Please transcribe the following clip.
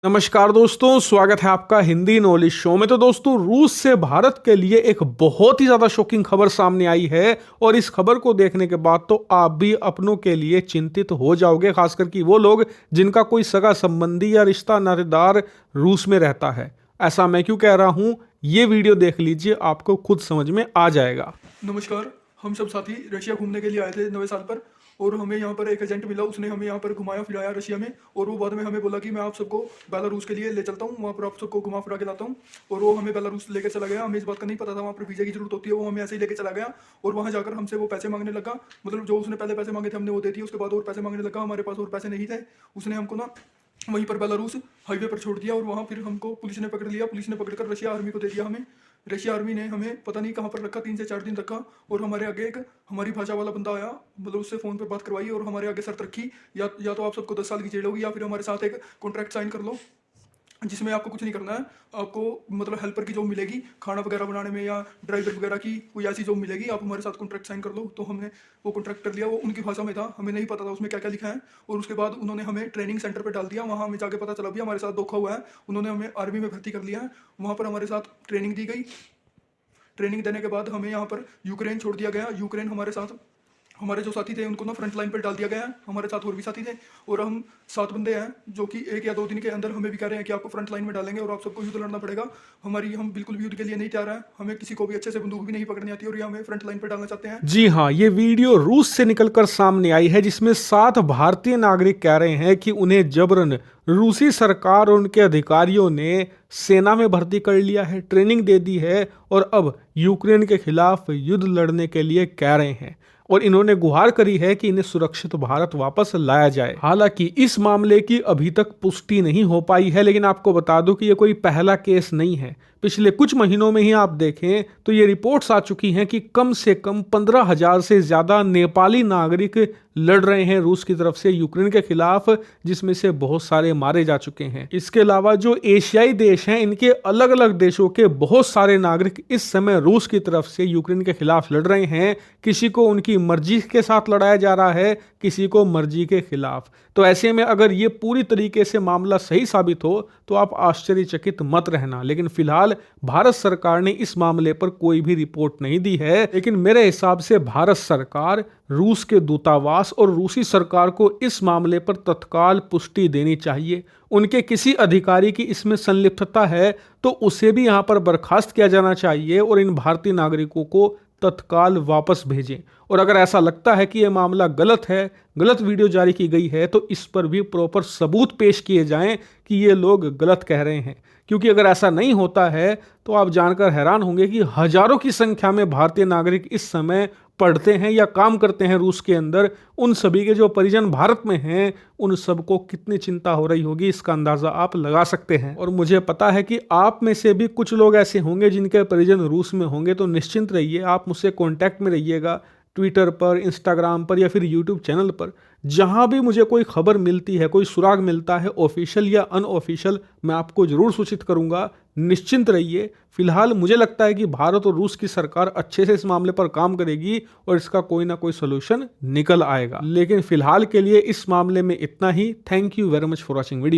नमस्कार दोस्तों, स्वागत है आपका हिंदी नॉलेज शो में। तो दोस्तों, रूस से भारत के लिए एक बहुत ही ज़्यादा शॉकिंग खबर सामने आई है और इस खबर को देखने के बाद तो आप भी अपनों के लिए चिंतित हो जाओगे, खासकर कि वो लोग जिनका कोई सगा संबंधी या रिश्ता नातेदार रूस में रहता है। ऐसा मैं क्यों कह रहा हूँ, ये वीडियो देख लीजिए, आपको खुद समझ में आ जाएगा। नमस्कार। हम सब साथी रशिया घूमने के लिए आए थे नए साल पर, और हमें यहाँ पर एक एजेंट मिला। उसने हमें यहाँ पर घुमाया फिराया रशिया में, और वो बाद में हमें बोला कि मैं आप सबको बेलारूस के लिए ले चलता हूँ, वहाँ पर आप सबको घुमा फिरा के लाता हूँ। और वो हमें बेलारूस लेकर चला गया। हमें इस बात का नहीं पता था वहाँ पर वीज़ा की जरूरत होती है। वो हमें ऐसे ही लेकर चला गया और वहाँ जाकर हमसे वो पैसे मांगने लगा। मतलब जो उसने पहले पैसे मांगे थे हमने वो दे दिए, उसके बाद और पैसे मांगने लगा। हमारे पास और पैसे नहीं थे। उसने हमको ना वहीं पर बेलारूस हाईवे पर छोड़ दिया, और वहाँ फिर हमको पुलिस ने पकड़ लिया। पुलिस ने पकड़कर रशिया आर्मी को दे दिया हमें। रशिया आर्मी ने हमें पता नहीं कहाँ पर रखा, 3 से 4 दिन रखा। और हमारे आगे एक हमारी भाषा वाला बंदा आया, मतलब उससे फ़ोन पे बात करवाई और हमारे आगे शर्त रखी, या तो आप सबको 10 साल की जेल होगी, या फिर हमारे साथ एक कॉन्ट्रैक्ट साइन कर लो जिसमें आपको कुछ नहीं करना है। आपको मतलब हेल्पर की जॉब मिलेगी, खाना वगैरह बनाने में, या ड्राइवर वगैरह की कोई ऐसी जॉब मिलेगी। आप हमारे साथ कॉन्ट्रैक्ट साइन कर लो। तो हमने वो कॉन्ट्रैक्ट कर लिया। वो उनकी भाषा में था, हमें नहीं पता था उसमें क्या क्या लिखा है। और उसके बाद उन्होंने हमें ट्रेनिंग सेंटर पर डाल दिया। वहाँ हमें जाके पता चला भी हमारे साथ धोखा हुआ है। उन्होंने हमें आर्मी में भर्ती कर लिया है। वहाँ पर हमारे साथ ट्रेनिंग दी गई। ट्रेनिंग देने के बाद हमें यहाँ पर यूक्रेन छोड़ दिया गया। यूक्रेन हमारे साथ, हमारे जो साथी थे उनको ना फ्रंट लाइन पर डाल दिया गया है। हमारे साथ और भी साथी थे, और हम 7 बंदे हैं जो कि 1 या 2 दिन के अंदर हमें भी कह रहे हैं कि आपको फ्रंट लाइन में डालेंगे और आप सबको युद्ध लड़ना पड़ेगा। हम बिल्कुल भी युद्ध के लिए नहीं तैयार हैं। हमें किसी को भी अच्छे से बंदूक भी नहीं पकड़नी आती, और ये हमें फ्रंट लाइन पर डालना चाहते हैं। जी हाँ, ये वीडियो रूस से निकलकर सामने आई है, जिसमें 7 भारतीय नागरिक कह रहे हैं कि उन्हें जबरन रूसी सरकार और उनके अधिकारियों ने सेना में भर्ती कर लिया है, ट्रेनिंग दे दी है और अब यूक्रेन के खिलाफ युद्ध लड़ने के लिए कह रहे हैं। और इन्होंने गुहार करी है कि इन्हें सुरक्षित भारत वापस लाया जाए। हालांकि इस मामले की अभी तक पुष्टि नहीं हो पाई है, लेकिन आपको बता दूं कि ये कोई पहला केस नहीं है। पिछले कुछ महीनों में ही आप देखें तो ये रिपोर्ट्स आ चुकी हैं कि कम से कम 15,000 से ज्यादा नेपाली नागरिक लड़ रहे हैं रूस की तरफ से यूक्रेन के खिलाफ, जिसमें से बहुत सारे मारे जा चुके हैं। इसके अलावा जो एशियाई देश हैं, इनके अलग अलग देशों के बहुत सारे नागरिक इस समय रूस की तरफ से यूक्रेन के खिलाफ लड़ रहे हैं। किसी को उनकी मर्जी के साथ लड़ाया जा रहा है, किसी को मर्जी के खिलाफ। तो ऐसे में अगर ये पूरी तरीके से मामला सही साबित हो तो आप आश्चर्यचकित मत रहना। लेकिन फिलहाल भारत सरकार ने इस मामले पर कोई भी रिपोर्ट नहीं दी है। लेकिन मेरे हिसाब से भारत सरकार, रूस के दूतावास और रूसी सरकार को इस मामले पर तत्काल पुष्टि देनी चाहिए। उनके किसी अधिकारी की इसमें संलिप्तता है तो उसे भी यहाँ पर बर्खास्त किया जाना चाहिए और इन भारतीय नागरिकों को तत्काल वापस भेजें। और अगर ऐसा लगता है कि यह मामला गलत है, गलत वीडियो जारी की गई है, तो इस पर भी प्रॉपर सबूत पेश किए जाएं कि ये लोग गलत कह रहे हैं। क्योंकि अगर ऐसा नहीं होता है तो आप जानकर हैरान होंगे कि हजारों की संख्या में भारतीय नागरिक इस समय पढ़ते हैं या काम करते हैं रूस के अंदर। उन सभी के जो परिजन भारत में हैं, उन सबको कितनी चिंता हो रही होगी, इसका अंदाजा आप लगा सकते हैं। और मुझे पता है कि आप में से भी कुछ लोग ऐसे होंगे जिनके परिजन रूस में होंगे। तो निश्चिंत रहिए, आप मुझसे कांटेक्ट में रहिएगा, ट्विटर पर, इंस्टाग्राम पर या फिर यूट्यूब चैनल पर। जहां भी मुझे कोई खबर मिलती है, कोई सुराग मिलता है, ऑफिशियल या अनऑफिशियल, मैं आपको जरूर सूचित करूंगा। निश्चिंत रहिए। फिलहाल मुझे लगता है कि भारत और रूस की सरकार अच्छे से इस मामले पर काम करेगी और इसका कोई ना कोई सोल्यूशन निकल आएगा। लेकिन फिलहाल के लिए इस मामले में इतना ही। Thank you very much for watching video.